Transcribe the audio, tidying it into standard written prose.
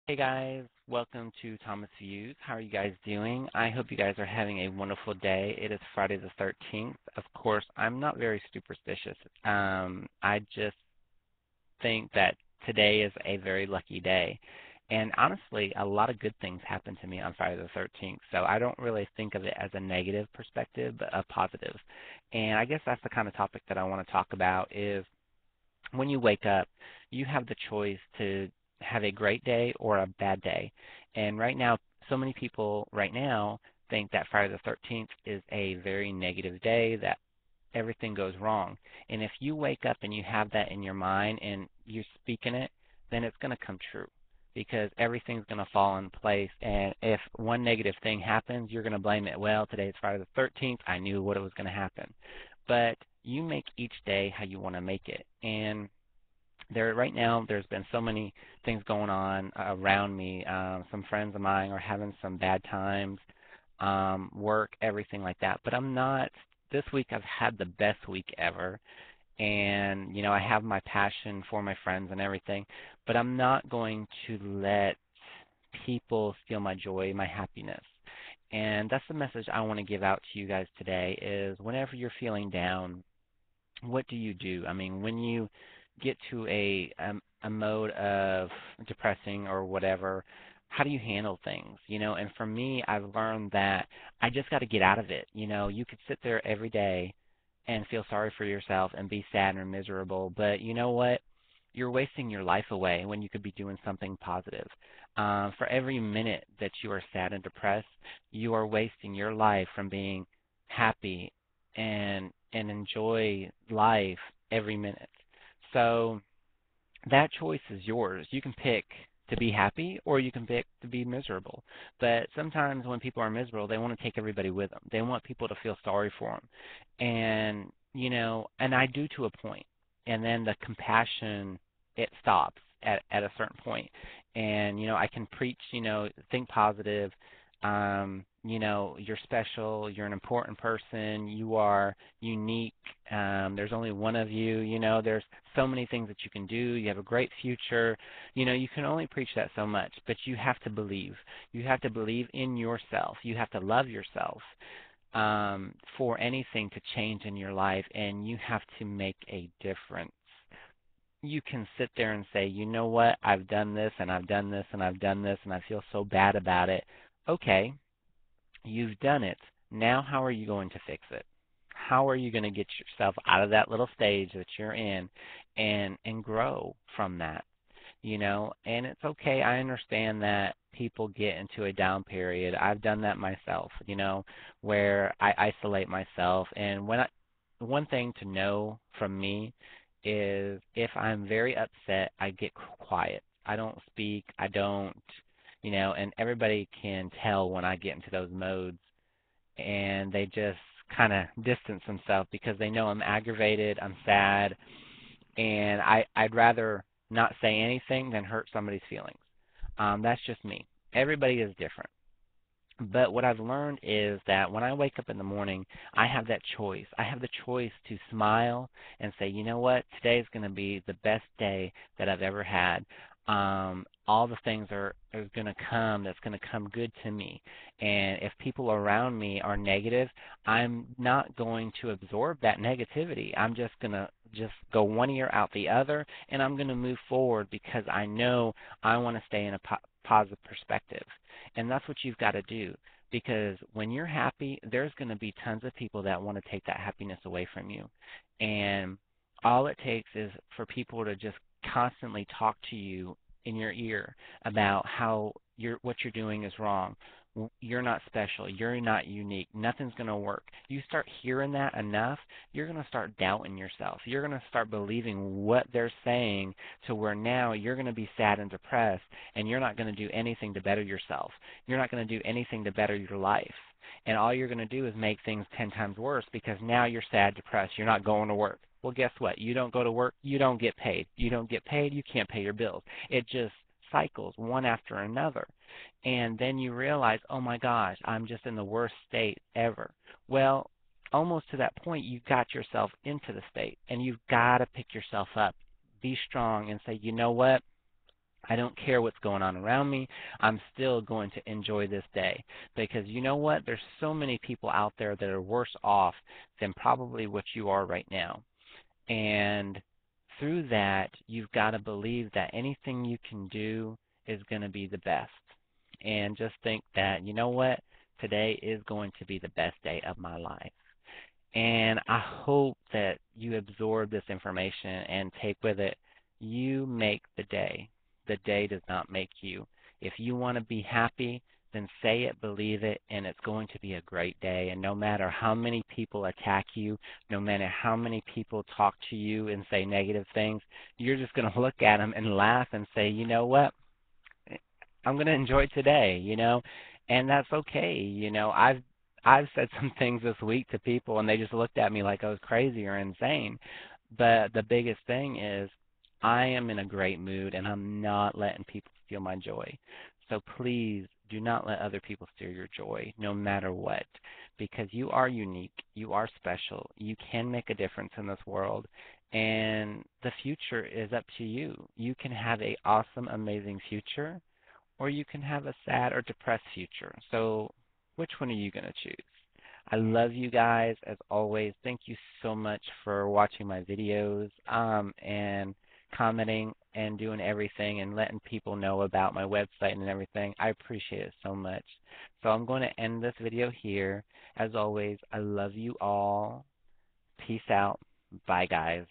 Hey guys, welcome to Thomas Views. How are you guys doing? I hope you guys are having a wonderful day. It is Friday the 13th. Of course, I'm not very superstitious. I just think that today is a very lucky day. And honestly, a lot of good things happen to me on Friday the 13th. So I don't really think of it as a negative perspective, but a positive. And I guess that's the kind of topic that I want to talk about is when you wake up, you have the choice to have a great day or a bad day. And right now, so many people right now think that Friday the 13th is a very negative day, that everything goes wrong. And if you wake up and you have that in your mind and you're speaking it, then it's going to come true because everything's going to fall in place. And if one negative thing happens, you're going to blame it. Well, today's Friday the 13th. I knew what was going to happen. But you make each day how you want to make it. And there right now there's been so many things going on around me. Some friends of mine are having some bad times, work, everything like that. But I'm not. This week I've had the best week ever, and I have my passion for my friends and everything. But I'm not going to let people steal my joy, my happiness. And that's the message I want to give out to you guys today is whenever you're feeling down, what do you do? I mean, when you get to a mode of depressing or whatever, how do you handle things? And for me, I've learned that I just got to get out of it. You could sit there every day and feel sorry for yourself and be sad and miserable, but you know what? You're wasting your life away when you could be doing something positive. For every minute that you are sad and depressed, you are wasting your life from being happy and enjoy life every minute. So that choice is yours. You can pick to be happy or you can pick to be miserable. But sometimes when people are miserable, they want to take everybody with them. They want people to feel sorry for them. And I do to a point. And then the compassion, it stops at a certain point. And I can preach, think positive, you're special, you're an important person, you are unique, there's only one of you, there's so many things that you can do, you have a great future. You can only preach that so much, but you have to believe. You have to believe in yourself. You have to love yourself for anything to change in your life, and you have to make a difference. You can sit there and say, you know what, I've done this and I've done this and I've done this and I feel so bad about it. Okay, you've done it. Now, how are you going to fix it? How are you going to get yourself out of that little stage that you're in and grow from that? And it's okay. I understand that people get into a down period. I've done that myself, where I isolate myself. And one thing to know from me is if I'm very upset, I get quiet. I don't speak. I don't, and everybody can tell when I get into those modes and they just kind of distance themselves because they know I'm aggravated, I'm sad, and I'd rather not say anything than hurt somebody's feelings. That's just me. Everybody is different. But what I've learned is that when I wake up in the morning, I have that choice. I have the choice to smile and say, you know what, today is going to be the best day that I've ever had. All the things are going to come that's going to come good to me. And if people around me are negative, I'm not going to absorb that negativity. I'm just going to just go one ear out the other, and I'm going to move forward because I know I want to stay in a positive perspective. And that's what you've got to do because when you're happy, there's going to be tons of people that want to take that happiness away from you. And all it takes is for people to just constantly talk to you in your ear about how what you're doing is wrong. You're not special. You're not unique. Nothing's going to work. You start hearing that enough, you're going to start doubting yourself. You're going to start believing what they're saying to where now you're going to be sad and depressed and you're not going to do anything to better yourself. You're not going to do anything to better your life. And all you're going to do is make things 10 times worse because now you're sad, depressed. You're not going to work. Well, guess what? You don't go to work, you don't get paid. You don't get paid, you can't pay your bills. It just cycles one after another. And then you realize, oh my gosh, I'm just in the worst state ever. Well, almost to that point, you got yourself into the state, and you've got to pick yourself up, be strong, and say, you know what? I don't care what's going on around me. I'm still going to enjoy this day because you know what? There's so many people out there that are worse off than probably what you are right now. And through that, you've got to believe that anything you can do is going to be the best. And just think that, you know what? Today is going to be the best day of my life. And I hope that you absorb this information and take with it, you make the day. The day does not make you. If you want to be happy, then say it, believe it, and it's going to be a great day. And no matter how many people attack you, no matter how many people talk to you and say negative things, you're just going to look at them and laugh and say, you know what? I'm going to enjoy today, and that's okay. I've said some things this week to people and they just looked at me like I was crazy or insane. But the biggest thing is I am in a great mood and I'm not letting people steal my joy. So please do not let other people steal your joy, no matter what, because you are unique, you are special, you can make a difference in this world, and the future is up to you. You can have a awesome, amazing future, or you can have a sad or depressed future. So, which one are you going to choose? I love you guys as always. Thank you so much for watching my videos and commenting and doing everything and letting people know about my website and everything. I appreciate it so much. So I'm going to end this video here. As always, I love you all. Peace out. Bye, guys.